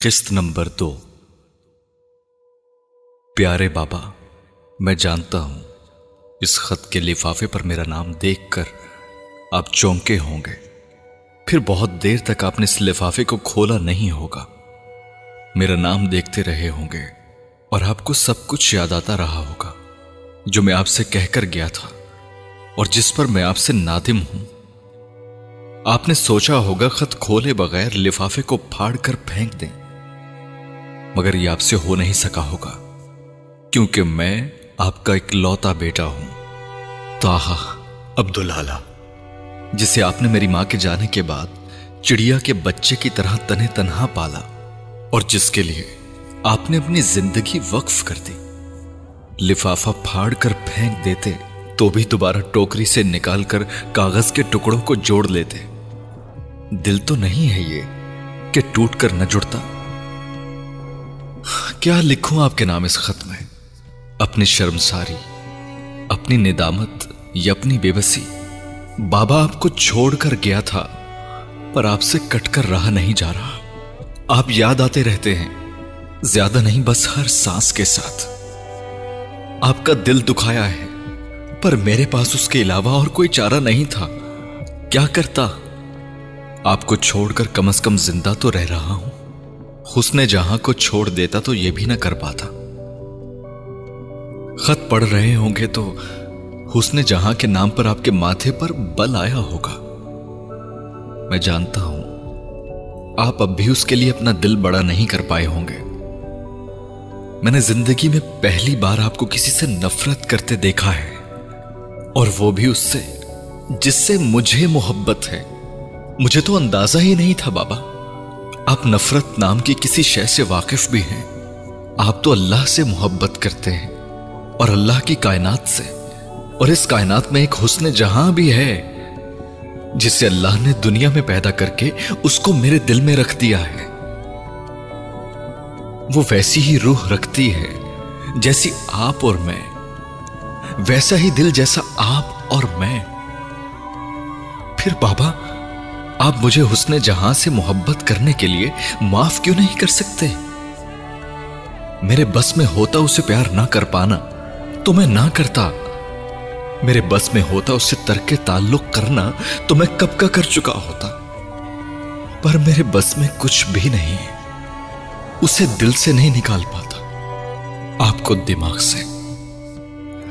किस्त नंबर 2। प्यारे बाबा, मैं जानता हूं इस खत के लिफाफे पर मेरा नाम देखकर आप चौंके होंगे। फिर बहुत देर तक आपने इस लिफाफे को खोला नहीं होगा। मेरा नाम देखते रहे होंगे और आपको सब कुछ याद आता रहा होगा जो मैं आपसे कहकर गया था और जिस पर मैं आपसे नादिम हूं। आपने सोचा होगा खत खोले बगैर लिफाफे को फाड़ कर फेंक दें, मगर यह आपसे हो नहीं सका होगा क्योंकि मैं आपका इकलौता बेटा हूं, ताहा अब्दुल आला, जिसे आपने मेरी मां के जाने के बाद चिड़िया के बच्चे की तरह तने तन्हा पाला और जिसके लिए आपने अपनी जिंदगी वक्फ कर दी। लिफाफा फाड़ कर फेंक देते तो भी दोबारा टोकरी से निकालकर कागज के टुकड़ों को जोड़ लेते। दिल तो नहीं है ये कि टूट कर न जुड़ता। क्या लिखूं आपके नाम इस खत में? अपनी शर्मसारी, अपनी निदामत या अपनी बेबसी? बाबा आपको छोड़कर गया था पर आपसे कटकर रहा नहीं जा रहा। आप याद आते रहते हैं, ज्यादा नहीं बस हर सांस के साथ। आपका दिल दुखाया है पर मेरे पास उसके अलावा और कोई चारा नहीं था। क्या करता? आपको छोड़कर कम से कम जिंदा तो रह रहा हूं। हुस्ने जहां को छोड़ देता तो यह भी ना कर पाता। खत पढ़ रहे होंगे तो हुस्ने जहां के नाम पर आपके माथे पर बल आया होगा। मैं जानता हूं आप अब भी उसके लिए अपना दिल बड़ा नहीं कर पाए होंगे। मैंने जिंदगी में पहली बार आपको किसी से नफरत करते देखा है, और वो भी उससे जिससे मुझे मोहब्बत है। मुझे तो अंदाजा ही नहीं था बाबा आप नफरत नाम की किसी शय से वाकिफ भी हैं। आप तो अल्लाह से मोहब्बत करते हैं और अल्लाह की कायनात से, और इस कायनात में एक हुस्न जहां भी है जिसे अल्लाह ने दुनिया में पैदा करके उसको मेरे दिल में रख दिया है। वो वैसी ही रूह रखती है जैसी आप और मैं, वैसा ही दिल जैसा आप और मैं। फिर बाबा आप मुझे हुस्ने जहां से मोहब्बत करने के लिए माफ क्यों नहीं कर सकते? मेरे बस में होता उसे प्यार ना कर पाना तो मैं ना करता। मेरे बस में होता उससे तर्के ताल्लुक करना तो मैं कब का कर चुका होता। पर मेरे बस में कुछ भी नहीं, उसे दिल से नहीं निकाल पाता, आपको दिमाग से।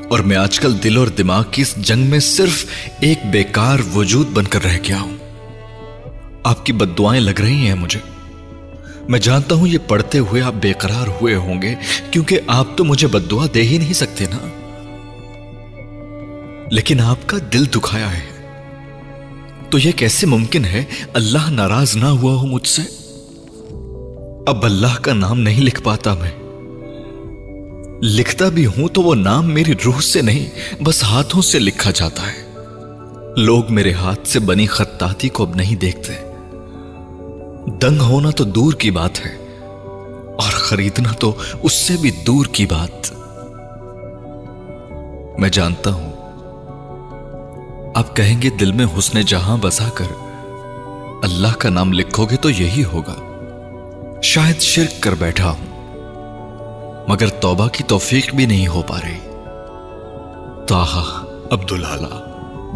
और मैं आजकल दिल और दिमाग की इस जंग में सिर्फ एक बेकार वजूद बनकर रह गया हूं। आपकी बद्दुआएं लग रही हैं मुझे। मैं जानता हूं ये पढ़ते हुए आप बेकरार हुए होंगे क्योंकि आप तो मुझे बद्दुआ दे ही नहीं सकते ना। लेकिन आपका दिल दुखाया है तो यह कैसे मुमकिन है अल्लाह नाराज ना हुआ हो मुझसे? अब अल्लाह का नाम नहीं लिख पाता मैं। लिखता भी हूं तो वो नाम मेरी रूह से नहीं बस हाथों से लिखा जाता है। लोग मेरे हाथ से बनी खत्ताती को अब नहीं देखते। दंग होना तो दूर की बात है और खरीदना तो उससे भी दूर की बात। मैं जानता हूं आप कहेंगे दिल में हुस्ने जहां बसाकर अल्लाह का नाम लिखोगे तो यही होगा। शायद शिर्क कर बैठा हूं मगर तौबा की तौफीक भी नहीं हो पा रही। ताहा अब्दुल आला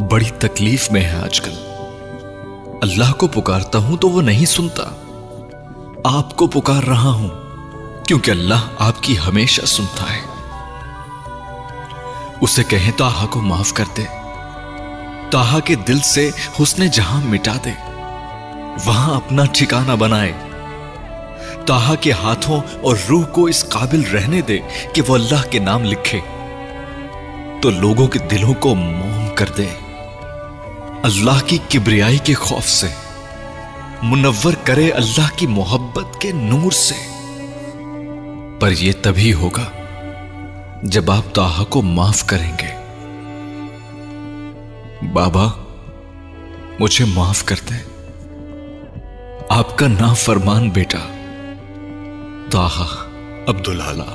बड़ी तकलीफ में है आजकल। अल्लाह को पुकारता हूं तो वो नहीं सुनता। आपको पुकार रहा हूं क्योंकि अल्लाह आपकी हमेशा सुनता है। उसे कहें ताहा को माफ कर दे, ताहा के दिल से हुस्ने जहां मिटा दे, वहां अपना ठिकाना बनाए। ताहा के हाथों और रूह को इस काबिल रहने दे कि वो अल्लाह के नाम लिखे तो लोगों के दिलों को मोम कर दे। अल्लाह की किब्रियाई के खौफ से मुनव्वर करे अल्लाह की मोहब्बत के नूर से। पर यह तभी होगा जब आप ताहा को माफ करेंगे। बाबा मुझे माफ कर दे, आपका नाफरमान बेटा ताहा अब्दुल आला।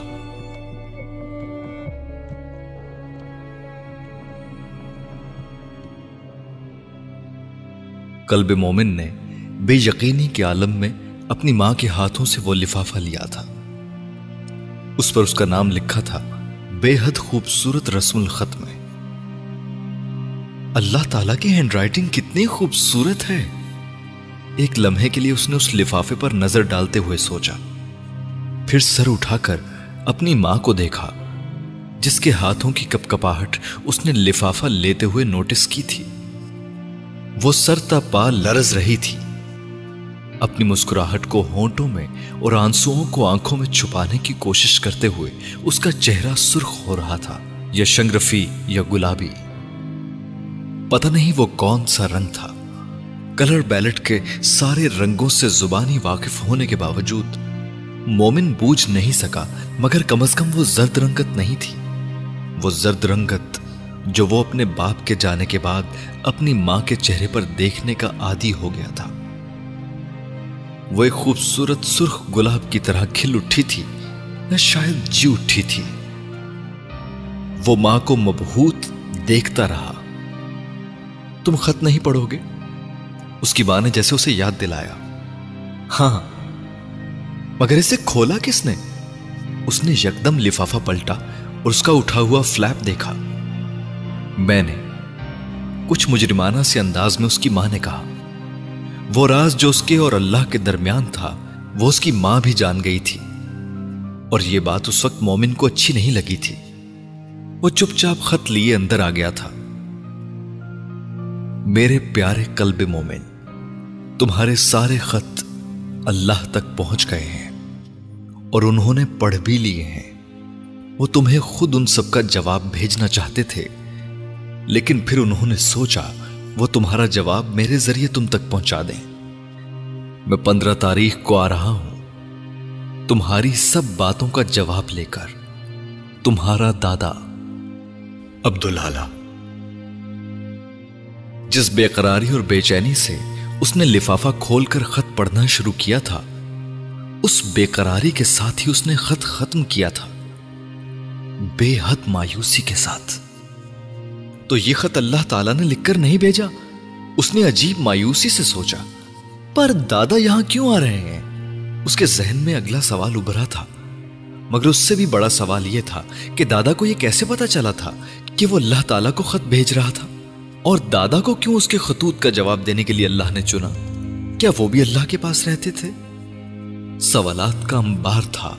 कल्ब मोमिन ने बेयकीनी के आलम में اپنی ماں کے ہاتھوں سے وہ لفافہ لیا تھا۔ اس پر اس کا نام لکھا تھا بے حد خوبصورت رسم الخط میں۔ اللہ تعالیٰ کی ہینڈ رائٹنگ کتنی خوبصورت ہے۔ ایک لمحے کے لیے اس نے اس لفافے پر نظر ڈالتے ہوئے سوچا، پھر سر اٹھا کر اپنی ماں کو دیکھا جس کے ہاتھوں کی کپکپاہٹ اس نے لفافہ لیتے ہوئے نوٹس کی تھی۔ وہ سر تا پا لرز رہی تھی، اپنی مسکراہٹ کو ہونٹوں میں اور آنسوؤں کو آنکھوں میں چھپانے کی کوشش کرتے ہوئے اس کا چہرہ سرخ ہو رہا تھا، یا شنگرفی یا گلابی، پتہ نہیں وہ کون سا رنگ تھا۔ کلر بیلٹ کے سارے رنگوں سے زبانی واقف ہونے کے باوجود مومن بوجھ نہیں سکا، مگر کم از کم وہ زرد رنگت نہیں تھی، وہ زرد رنگت جو وہ اپنے باپ کے جانے کے بعد اپنی ماں کے چہرے پر دیکھنے کا عادی ہو گیا تھا۔ وہ ایک خوبصورت سرخ گلاب کی طرح کھل اٹھی تھی، یا شاید جی اٹھی تھی۔ وہ ماں کو مبہوت دیکھتا رہا۔ تم خط نہیں پڑھو گے؟ اس کی ماں نے جیسے اسے یاد دلایا۔ ہاں، مگر اسے کھولا کس نے؟ اس نے یکدم لفافہ پلٹا اور اس کا اٹھا ہوا فلیپ دیکھا۔ میں نے، کچھ مجرمانہ سے انداز میں اس کی ماں نے کہا۔ وہ راز جو اس کے اور اللہ کے درمیان تھا وہ اس کی ماں بھی جان گئی تھی، اور یہ بات اس وقت مومن کو اچھی نہیں لگی تھی۔ وہ چپ چاپ خط لیے اندر آ گیا تھا۔ میرے پیارے قلب مومن، تمہارے سارے خط اللہ تک پہنچ گئے ہیں اور انہوں نے پڑھ بھی لیے ہیں۔ وہ تمہیں خود ان سب کا جواب بھیجنا چاہتے تھے، لیکن پھر انہوں نے سوچا وہ تمہارا جواب میرے ذریعے تم تک پہنچا دیں۔ میں 15 تاریخ کو آ رہا ہوں تمہاری سب باتوں کا جواب لے کر۔ تمہارا دادا عبداللہ۔ جس بے قراری اور بے چینی سے اس نے لفافہ کھول کر خط پڑھنا شروع کیا تھا، اس بے قراری کے ساتھ ہی اس نے خط ختم کیا تھا، بے حد مایوسی کے ساتھ۔ تو یہ خط اللہ تعالیٰ نے لکھ کر نہیں بھیجا؟ اس نے عجیب مایوسی سے سوچا۔ پر دادا یہاں کیوں آ رہے ہیں؟ اس کے ذہن میں اگلا سوال ابھرا تھا، مگر اس سے بھی بڑا سوال یہ تھا کہ دادا کو یہ کیسے پتا چلا تھا کہ وہ اللہ تعالیٰ کو خط بھیج رہا تھا، اور دادا کو کیوں اس کے خطوط کا جواب دینے کے لیے اللہ نے چنا؟ کیا وہ بھی اللہ کے پاس رہتے تھے؟ سوالات کا انبار تھا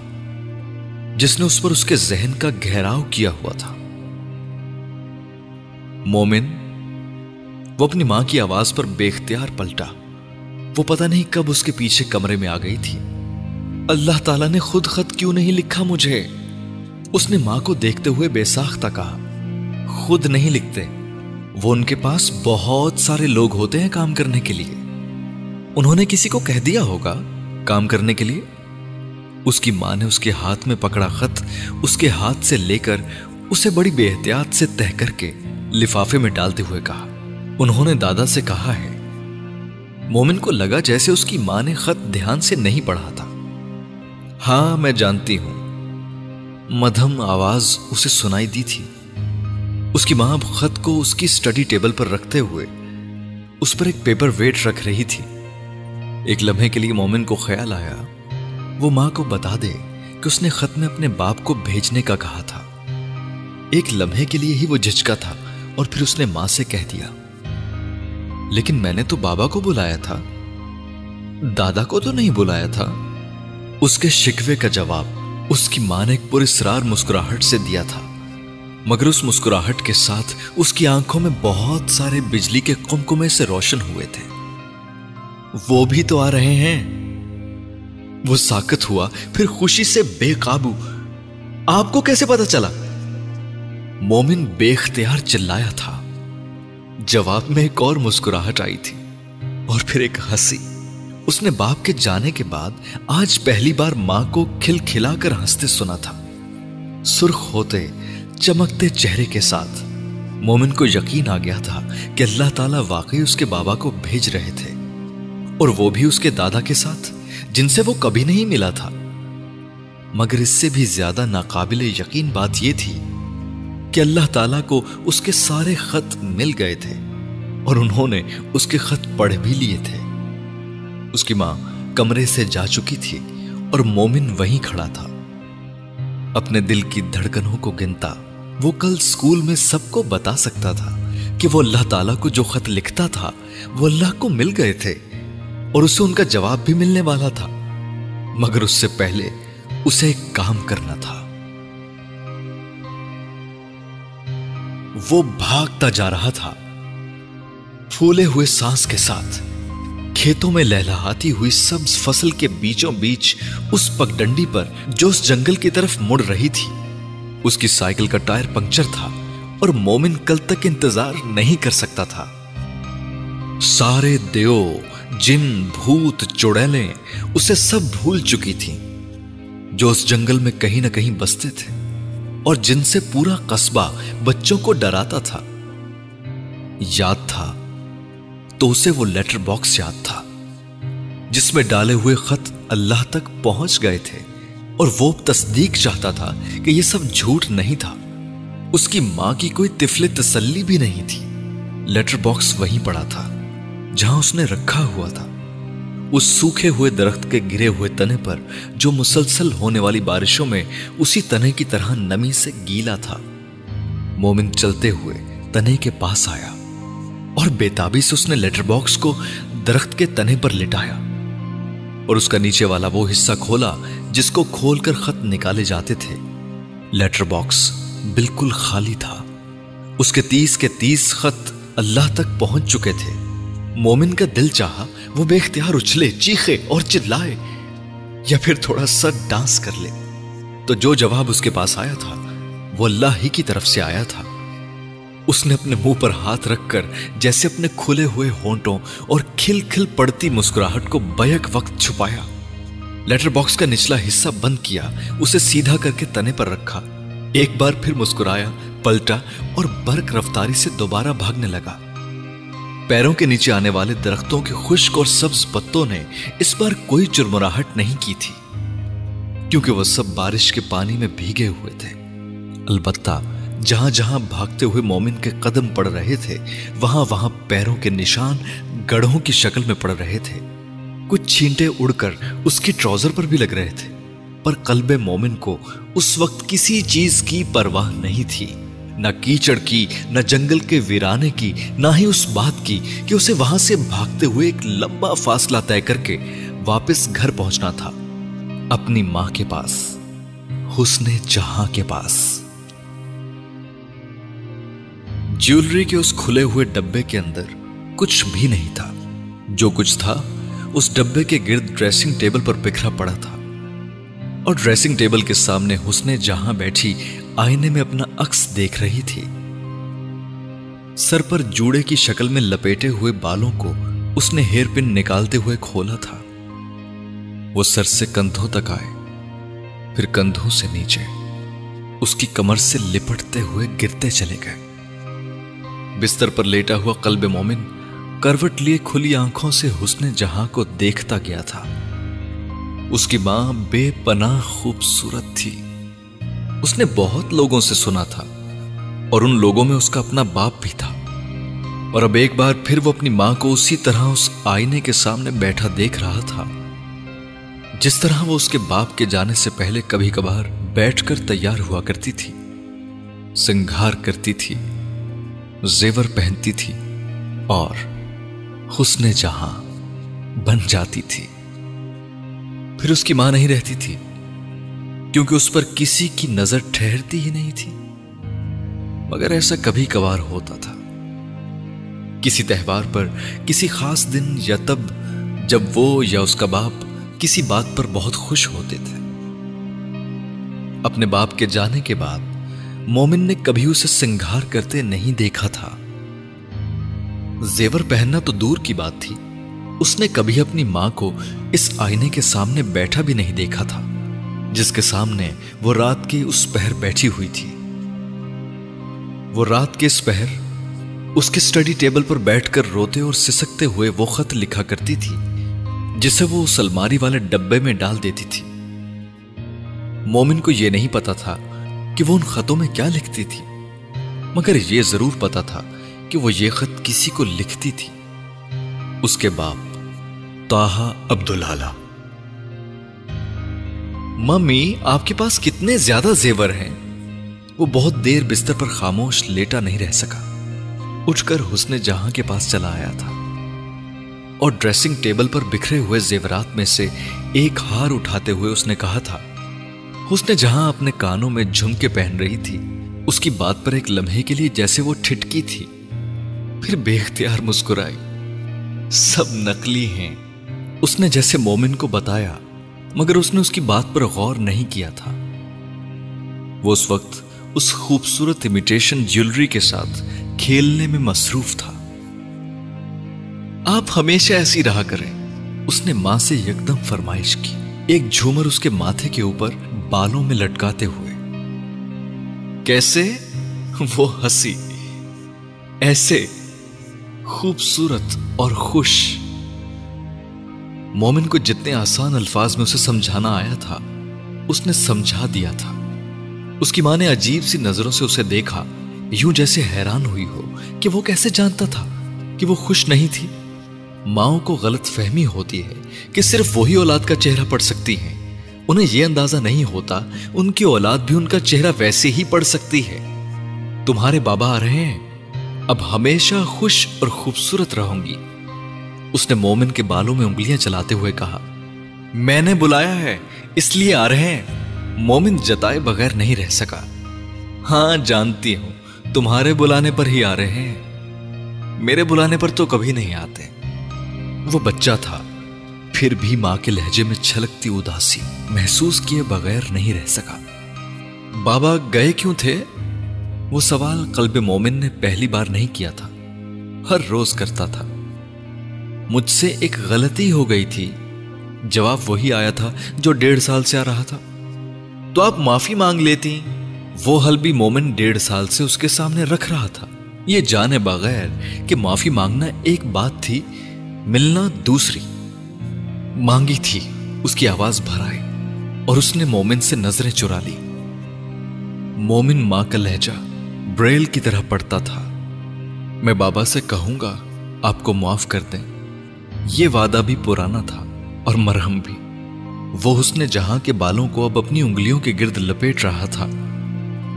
جس نے اس پر اس کے ذہن کا گہراؤ کیا ہوا تھا۔ مومن، وہ اپنی ماں کی آواز پر بے اختیار پلٹا۔ وہ پتہ نہیں کب اس کے پیچھے کمرے میں آ گئی تھی۔ اللہ تعالیٰ نے خود خط کیوں نہیں لکھا مجھے؟ اس نے ماں کو دیکھتے ہوئے بے ساختہ کہا۔ خود نہیں لکھتے، وہ ان کے پاس بہت سارے لوگ ہوتے ہیں کام کرنے کے لیے۔ انہوں نے کسی کو کہہ دیا ہوگا کام کرنے کے لیے۔ اس کی ماں نے اس کے ہاتھ میں پکڑا خط اس کے ہاتھ سے لے کر اسے بڑی بے احتیاط سے تہہ کر کے لفافے میں ڈالتے ہوئے کہا، انہوں نے دادا سے کہا ہے۔ مومن کو لگا جیسے اس کی ماں نے خط دھیان سے نہیں پڑھا تھا۔ ہاں میں جانتی ہوں، مدھم آواز اسے سنائی دی تھی۔ اس کی ماں اب خط کو اس کی سٹڈی ٹیبل پر رکھتے ہوئے اس پر ایک پیپر ویٹ رکھ رہی تھی۔ ایک لمحے کے لیے مومن کو خیال آیا وہ ماں کو بتا دے کہ اس نے خط میں اپنے باپ کو بھیجنے کا کہا تھا۔ ایک لمحے کے لیے ہی وہ جھجکا تھا اور پھر اس نے ماں سے کہہ دیا، لیکن میں نے تو بابا کو بلایا تھا، دادا کو تو نہیں بلایا تھا۔ اس کے شکوے کا جواب اس کی ماں نے ایک پراسرار مسکراہٹ سے دیا تھا، مگر اس مسکراہٹ کے ساتھ اس کی آنکھوں میں بہت سارے بجلی کے قمقمے سے روشن ہوئے تھے۔ وہ بھی تو آ رہے ہیں۔ وہ ساکت ہوا، پھر خوشی سے بے قابو، آپ کو کیسے پتا چلا؟ مومن بے اختیار چلایا تھا۔ جواب میں ایک اور مسکراہٹ آئی تھی اور پھر ایک ہنسی۔ اس نے باپ کے جانے کے بعد آج پہلی بار ماں کو کھل کھلا کر ہنستے سنا تھا، سرخ ہوتے چمکتے چہرے کے ساتھ۔ مومن کو یقین آ گیا تھا کہ اللہ تعالیٰ واقعی اس کے بابا کو بھیج رہے تھے، اور وہ بھی اس کے دادا کے ساتھ جن سے وہ کبھی نہیں ملا تھا۔ مگر اس سے بھی زیادہ ناقابل یقین بات یہ تھی کہ اللہ تعالیٰ کو اس کے سارے خط مل گئے تھے اور انہوں نے اس کے خط پڑھ بھی لیے تھے۔ اس کی ماں कमरे से जा चुकी थी और मोमिन वहीं खड़ा था, अपने दिल की धड़कनों को गिनता। वो कल स्कूल में सबको बता सकता था कि वो अल्लाह ताला को जो खत लिखता था वो अल्लाह को मिल गए थे और उसे उनका जवाब भी मिलने वाला था, मगर उससे पहले उसे एक काम करना था। वो भागता जा रहा था, फूले हुए सांस के साथ, खेतों में लहलहाती हुई सब्ज फसल के बीचों बीच उस पगडंडी पर जो उस जंगल की तरफ मुड़ रही थी। उसकी साइकिल का टायर पंक्चर था और मोमिन कल तक इंतजार नहीं कर सकता था। सारे देव, जिन, भूत, चुड़ैलें उसे सब भूल चुकी थीं, जो उस जंगल में कहीं ना कहीं बसते थे और जिनसे पूरा कस्बा बच्चों को डराता था। याद था तो उसे वो लेटर बॉक्स याद था जिसमें डाले हुए खत अल्लाह तक पहुंच गए थे और वो तस्दीक चाहता था कि ये सब झूठ नहीं था। उसकी मां की कोई तिफले तसल्ली भी नहीं थी। लेटर बॉक्स वहीं पड़ा था जहां उसने रखा हुआ था, उस सूखे हुए दरख्त के गिरे हुए तने पर जो मुसलसल होने वाली बारिशों में उसी तने की तरह नमी से गीला था। मोमिन चलते हुए तने के पास आया और बेताबी से उसने लेटर बॉक्स को दरख्त के तने पर लिटाया और उसका नीचे वाला वो हिस्सा खोला जिसको खोलकर खत निकाले जाते थे। लेटर बॉक्स बिल्कुल खाली था। उसके 30 के 30 खत अल्लाह तक पहुंच चुके थे। मोमिन का दिल चाहा वो बेख्तियार उछले, चीखे और चिल्लाए या फिर थोड़ा सा डांस कर ले। तो जो जवाब उसके पास आया था वो अल्लाह ही की तरफ से आया था। उसने अपने मुंह पर हाथ रखकर जैसे अपने खुले हुए होंठों और खिल खिल पड़ती मुस्कुराहट को बैक वक्त छुपाया। लेटर बॉक्स का निचला हिस्सा बंद किया, उसे सीधा करके तने पर रखा, एक बार फिर मुस्कुराया, पलटा और बर्क रफ्तारी से दोबारा भागने लगा। पैरों के नीचे आने वाले दरख्तों के खुश्क और सब्ज पत्तों ने इस बार कोई चुरमुराहट नहीं की थी क्योंकि वह सब बारिश के पानी में भीगे हुए थे। अलबत्ता जहां जहां भागते हुए मोमिन के कदम पड़ रहे थे वहां वहां पैरों के निशान गढ़ों की शक्ल में पड़ रहे थे। कुछ छींटे उड़कर उसकी ट्राउजर पर भी लग रहे थे, पर कल्बे मोमिन को उस वक्त किसी चीज की परवाह नहीं थी, न कीचड़ की, न जंगल के वीराने की, न ही उस बात की कि उसे वहां से भागते हुए एक लंबा फासला तय करके वापस घर पहुंचना था, अपनी मां के पास, हुस्ने जहां के पास। ज्वेलरी के उस खुले हुए डब्बे के अंदर कुछ भी नहीं था। जो कुछ था उस डब्बे के गिर्द ड्रेसिंग टेबल पर बिखरा पड़ा था और ड्रेसिंग टेबल के सामने हुस्ने जहां बैठी आईने में अपना अक्स देख रही थी। सर पर जूड़े की शक्ल में लपेटे हुए बालों को उसने हेयर पिन निकालते हुए खोला था। वो सर से कंधों तक आए, फिर कंधों से नीचे उसकी कमर से लिपटते हुए गिरते चले गए। बिस्तर पर लेटा हुआ कल्बे मोमिन करवट लिए खुली आंखों से हुस्ने जहां को देखता गया था। उसकी मां बेपनाह खूबसूरत थी। उसने बहुत लोगों से सुना था और उन लोगों में उसका अपना बाप भी था, और अब एक बार फिर वो अपनी मां को उसी तरह उस आईने के सामने बैठा देख रहा था जिस तरह वो उसके बाप के जाने से पहले कभी कभार बैठकर तैयार हुआ करती थी, श्रृंगार करती थी, जेवर पहनती थी और हुस्ने जहां बन जाती थी। फिर उसकी मां नहीं रहती थी क्योंकि उस पर किसी की नजर ठहरती ही नहीं थी, मगर ऐसा कभी कभार होता था, किसी त्योहार पर, किसी खास दिन, या तब जब वो या उसका बाप किसी बात पर बहुत खुश होते थे। अपने बाप के जाने के बाद मोमिन ने कभी उसे श्रृंगार करते नहीं देखा था। जेवर पहनना तो दूर की बात थी, उसने कभी अपनी मां को इस आईने के सामने बैठा भी नहीं देखा था जिसके सामने वो रात की उस पहर बैठी हुई थी। वो रात के इस पहर उसके स्टडी टेबल पर बैठकर रोते और सिसकते हुए वो खत लिखा करती थी जिसे वो उस अलमारी वाले डब्बे में डाल देती थी। मोमिन को यह नहीं पता था कि वो उन खतों में क्या लिखती थी, मगर यह जरूर पता था कि वो ये खत किसी को लिखती थी, उसके बाप ताहा अब्दुल आला। मम्मी, आपके पास कितने ज्यादा जेवर हैं। वो बहुत देर बिस्तर पर खामोश लेटा नहीं रह सका। उठकर हुस्ने जहां के पास चला आया था और ड्रेसिंग टेबल पर बिखरे हुए जेवरात में से एक हार उठाते हुए उसने कहा था। हुस्ने जहां अपने कानों में झुमके पहन रही थी, उसकी बात पर एक लम्हे के लिए जैसे वो ठिठकी थी, फिर बेख्तियार मुस्कुराई। सब नकली हैं, उसने जैसे मोमिन को बताया, मगर उसने उसकी बात पर गौर नहीं किया था। वो उस वक्त उस खूबसूरत इमिटेशन ज्वेलरी के साथ खेलने में मसरूफ था। आप हमेशा ऐसी रहा करें, उसने मां से यकदम फरमाइश की, एक झूमर उसके माथे के ऊपर बालों में लटकाते हुए। कैसे? वो हंसी, ऐसे खूबसूरत और खुश। मोमिन को जितने आसान अल्फाज में उसे समझाना आया था, उसने समझा दिया था। उसकी मां ने अजीब सी नजरों से उसे देखा, यूं जैसे हैरान हुई हो कि वो कैसे जानता था कि वो खुश नहीं थी। माओं को गलत फहमी होती है कि सिर्फ वही औलाद का चेहरा पढ़ सकती हैं। उन्हें यह अंदाजा नहीं होता उनकी औलाद भी उनका चेहरा वैसे ही पढ़ सकती है। तुम्हारे बाबा आ रहे हैं, अब हमेशा खुश और खूबसूरत रहूंगी, उसने मोमिन के बालों में उंगलियां चलाते हुए कहा। मैंने बुलाया है, इसलिए आ रहे हैं। मोमिन जताए बगैर नहीं रह सका। हां, जानती हूं, तुम्हारे बुलाने पर ही आ रहे हैं, मेरे बुलाने पर तो कभी नहीं आते। वो बच्चा था, फिर भी मां के लहजे में छलकती उदासी महसूस किए बगैर नहीं रह सका। बाबा गए क्यों थे? वो सवाल कल्बे मोमिन ने पहली बार नहीं किया था, हर रोज करता था। मुझसे एक गलती हो गई थी, जवाब वही आया था जो 1.5 साल से आ रहा था। तो आप माफी मांग लेती। वो हल भी मोमिन 1.5 साल से उसके सामने रख रहा था, ये जाने बगैर कि माफी मांगना एक बात थी, मिलना दूसरी। मांगी थी, उसकी आवाज भर आई और उसने मोमिन से नजरें चुरा ली। मोमिन मां का लहजा ब्रेल की तरह पड़ता था। मैं बाबा से कहूंगा आपको माफ कर दें। यह वादा भी पुराना था और मरहम भी। वो हुस्ने जहां के बालों को अब अपनी उंगलियों के गिर्द लपेट रहा था,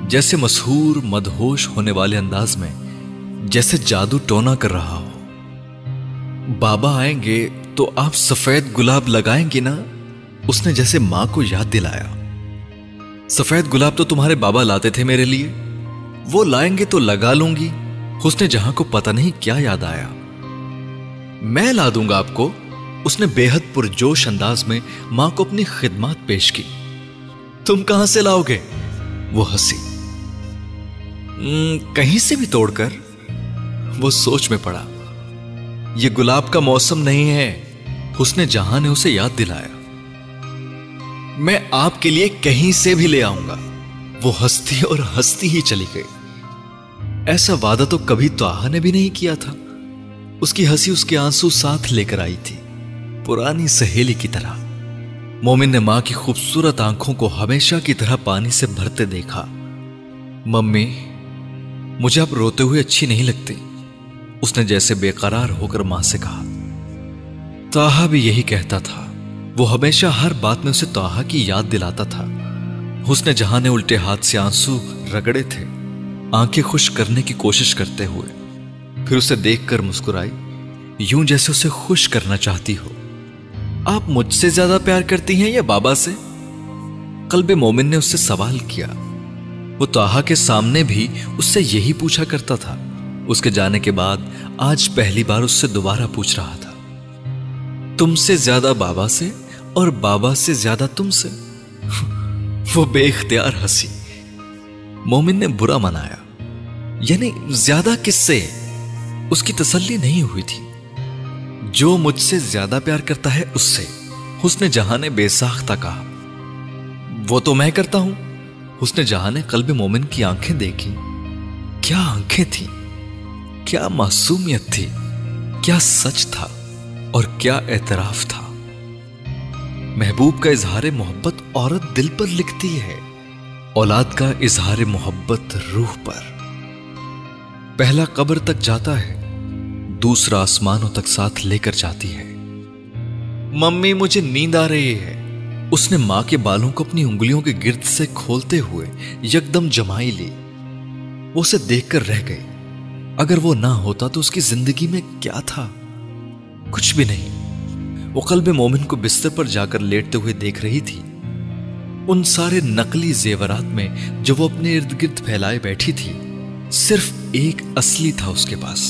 जैसे मशहूर मदहोश होने वाले अंदाज में, जैसे जादू टोना कर रहा हो। बाबा आएंगे तो आप सफेद गुलाब लगाएंगे ना? उसने जैसे मां को याद दिलाया। सफेद गुलाब तो तुम्हारे बाबा लाते थे मेरे लिए, वो लाएंगे तो लगा लूंगी। हुस्ने जहां को पता नहीं क्या याद आया। मैं ला दूंगा आपको, उसने बेहद पुरजोश अंदाज में मां को अपनी खिदमत पेश की। तुम कहां से लाओगे? वो हंसी। कहीं से भी तोड़कर। वो सोच में पड़ा। ये गुलाब का मौसम नहीं है, हुस्ने जहां ने उसे याद दिलाया। मैं आपके लिए कहीं से भी ले आऊंगा। वो हंसती और हंसती ही चली गई। ऐसा वादा तो कभी ताहा ने भी नहीं किया था। उसकी हंसी उसके आंसू साथ लेकर आई थी, पुरानी सहेली की तरह। मोमिन ने मां की खूबसूरत आंखों को हमेशा की तरह पानी से भरते देखा। मम्मी, मुझे आप रोते हुए अच्छी नहीं लगती, उसने जैसे बेकरार होकर मां से कहा। ताहा भी यही कहता था। वो हमेशा हर बात में उसे ताहा की याद दिलाता था। हुस्ने जहां ने उल्टे हाथ से आंसू रगड़े थे, आंखें खुश करने की कोशिश करते हुए, फिर उसे देखकर मुस्कुराई, यूं जैसे उसे खुश करना चाहती हो। आप मुझसे ज्यादा प्यार करती हैं या बाबा से? कल्बे मोमिन ने उससे सवाल किया। वो ताहा के सामने भी उससे यही पूछा करता था। उसके जाने के बाद आज पहली बार उससे दोबारा पूछ रहा था। तुमसे ज्यादा बाबा से और बाबा से ज्यादा तुमसे। वो बेख्तियार हंसी। मोमिन ने बुरा मनाया, यानी ज्यादा किससे? उसकी तसल्ली नहीं हुई थी। जो मुझसे ज्यादा प्यार करता है उससे, हुस्ने जहां ने बेसाख्ता कहा। वो तो मैं करता हूं। हुस्ने जहां ने कल्बे मोमिन की आंखें देखी। क्या आंखें थी, क्या मासूमियत थी, क्या सच था और क्या एतराफ था। महबूब का इजहार मोहब्बत औरत दिल पर लिखती है, औलाद का इजहार मोहब्बत रूह पर। पहला कब्र तक जाता है, दूसरा आसमानों तक साथ लेकर जाती है। मम्मी मुझे नींद आ रही है। उसने मां के बालों को अपनी उंगलियों के गिर्द से खोलते हुए यकदम जमाई ली। वो उसे देखकर रह गई। अगर वो ना होता तो उसकी जिंदगी में क्या था? कुछ भी नहीं। वो कल्बे मोमिन को बिस्तर पर जाकर लेटते हुए देख रही थी। उन सारे नकली जेवरात में जो वो अपने इर्द गिर्द फैलाए बैठी थी, सिर्फ एक असली था उसके पास,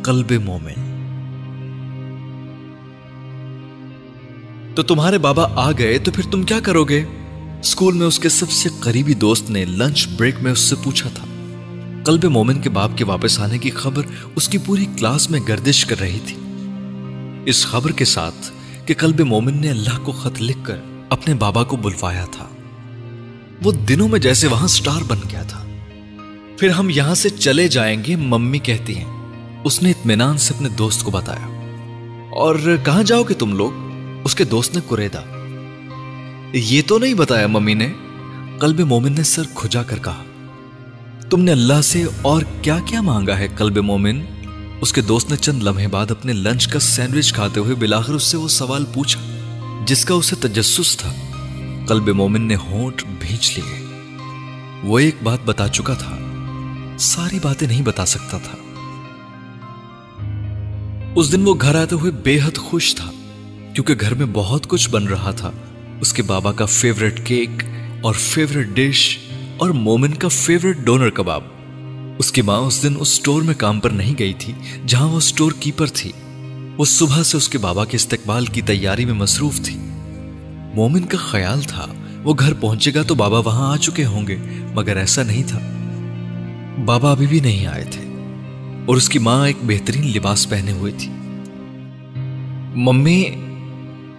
कल्बे मोमिन। तो तुम्हारे बाबा आ गए तो फिर तुम क्या करोगे? स्कूल में उसके सबसे करीबी दोस्त ने लंच ब्रेक में उससे पूछा था। कल्बे मोमिन के बाप के वापस आने की खबर उसकी पूरी क्लास में गर्दिश कर रही थी। इस खबर के साथ कि कल्बे मोमिन ने अल्लाह को खत लिखकर अपने बाबा को बुलवाया था, वो दिनों में जैसे वहां स्टार बन गया था। फिर हम यहां से चले जाएंगे, मम्मी कहती हैं। उसने इत्मीनान से अपने दोस्त को बताया। और कहां जाओगे तुम लोग? उसके दोस्त ने कुरेदा। ये तो नहीं बताया मम्मी ने। कल्बे मोमिन ने सर खुजा कर कहा। तुमने अल्लाह से और क्या क्या मांगा है कल्बे मोमिन? उसके दोस्त ने चंद लम्हे बाद अपने लंच का सैंडविच खाते हुए बिलाखिर उससे वो सवाल पूछा जिसका उसे तजस्सुस था। कल्बे मोमिन ने होंठ भींच लिए। वो एक बात बता चुका था, सारी बातें नहीं बता सकता था। उस दिन वो घर आते हुए बेहद खुश था क्योंकि घर में बहुत कुछ बन रहा था। उसके बाबा का फेवरेट केक और फेवरेट डिश और मोमिन का फेवरेट डोनर कबाब। उसकी मां उस दिन उस स्टोर में काम पर नहीं गई थी जहां वो स्टोर कीपर थी। वो सुबह से उसके बाबा के इस्तकबाल की तैयारी में मसरूफ थी। मोमिन का ख्याल था वो घर पहुंचेगा तो बाबा वहां आ चुके होंगे, मगर ऐसा नहीं था। बाबा अभी भी नहीं आए थे और उसकी मां एक बेहतरीन लिबास पहने हुई थी। मम्मी,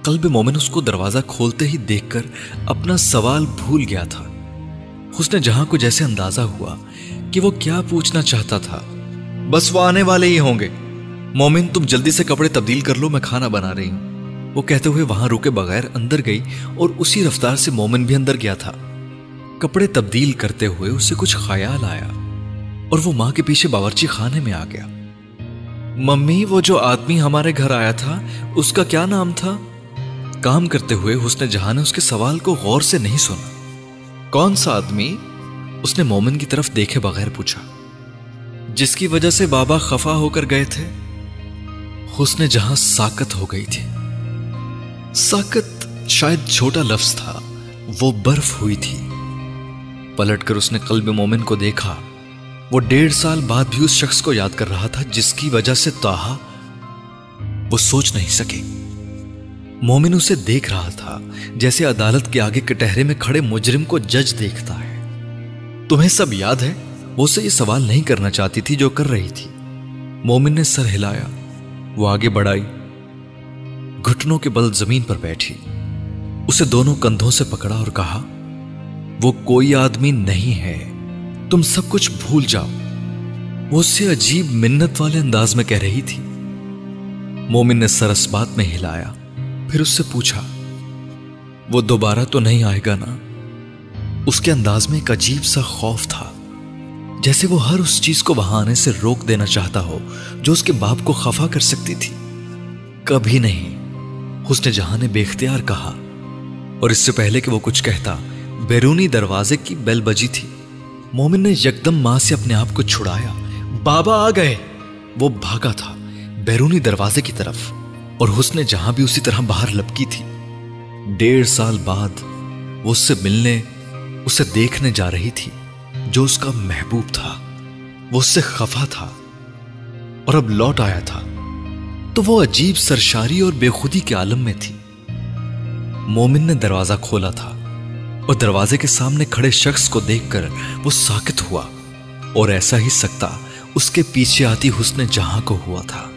कल्बे मोमिन उसको दरवाजा खोलते ही देखकर अपना सवाल भूल गया था। उसने जहां को जैसे अंदाजा हुआ कि वो क्या पूछना चाहता था। बस वो आने वाले ही होंगे। मोमिन, तुम जल्दी से कपड़े तब्दील कर लो, मैं खाना बना रही हूं। वो कहते हुए वहां रुके बगैर अंदर गई और उसी रफ्तार से मोमिन भी अंदर गया था। कपड़े तब्दील करते हुए उसे कुछ ख्याल आया और वो मां के पीछे बावर्ची खाने में आ गया। मम्मी, वो जो आदमी हमारे घर आया था उसका क्या नाम था? काम करते हुए हुस्न जहां ने उसके सवाल को गौर से नहीं सुना। कौन सा आदमी? उसने मोमिन की तरफ देखे बगैर पूछा। जिसकी वजह से बाबा खफा होकर गए थे। हुस्न जहां साकत हो गई थी। साकत शायद छोटा लफ्ज था, वो बर्फ हुई थी। पलटकर उसने कल्बे मोमिन को देखा। वो 1.5 साल बाद भी उस शख्स को याद कर रहा था जिसकी वजह से ताहा वो सोच नहीं सके। मोमिन उसे देख रहा था जैसे अदालत के आगे कटहरे में खड़े मुजरिम को जज देखता है। तुम्हें सब याद है? वो उससे ये सवाल नहीं करना चाहती थी जो कर रही थी। मोमिन ने सर हिलाया। वो आगे बढ़ाई, घुटनों के बल जमीन पर बैठी, उसे दोनों कंधों से पकड़ा और कहा, वो कोई आदमी नहीं है, तुम सब कुछ भूल जाओ। वो उससे अजीब मिन्नत वाले अंदाज में कह रही थी। मोमिन ने सर इस बात में हिलाया, फिर उससे पूछा, वो दोबारा तो नहीं आएगा ना? उसके अंदाज में एक अजीब सा खौफ था, जैसे वो हर उस चीज को वहां आने से रोक देना चाहता हो जो उसके बाप को खफा कर सकती थी। कभी नहीं, हुस्न जहां ने बेख्तियार कहा। और इससे पहले कि वो कुछ कहता, बैरूनी दरवाजे की बेल बजी थी। मोमिन ने यकदम मां से अपने आप को छुड़ाया। बाबा आ गए। वो भागा था बैरूनी दरवाजे की तरफ और हुस्न जहां भी उसी तरह बाहर लपकी थी। 1.5 साल बाद वो उससे मिलने, उसे देखने जा रही थी जो उसका महबूब था। वो उससे खफा था और अब लौट आया था तो वो अजीब सरशारी और बेखुदी के आलम में थी। मोमिन ने दरवाजा खोला था और दरवाजे के सामने खड़े शख्स को देखकर वो साकित हुआ और ऐसा ही सकता उसके पीछे आती हुस्न जहां को हुआ था।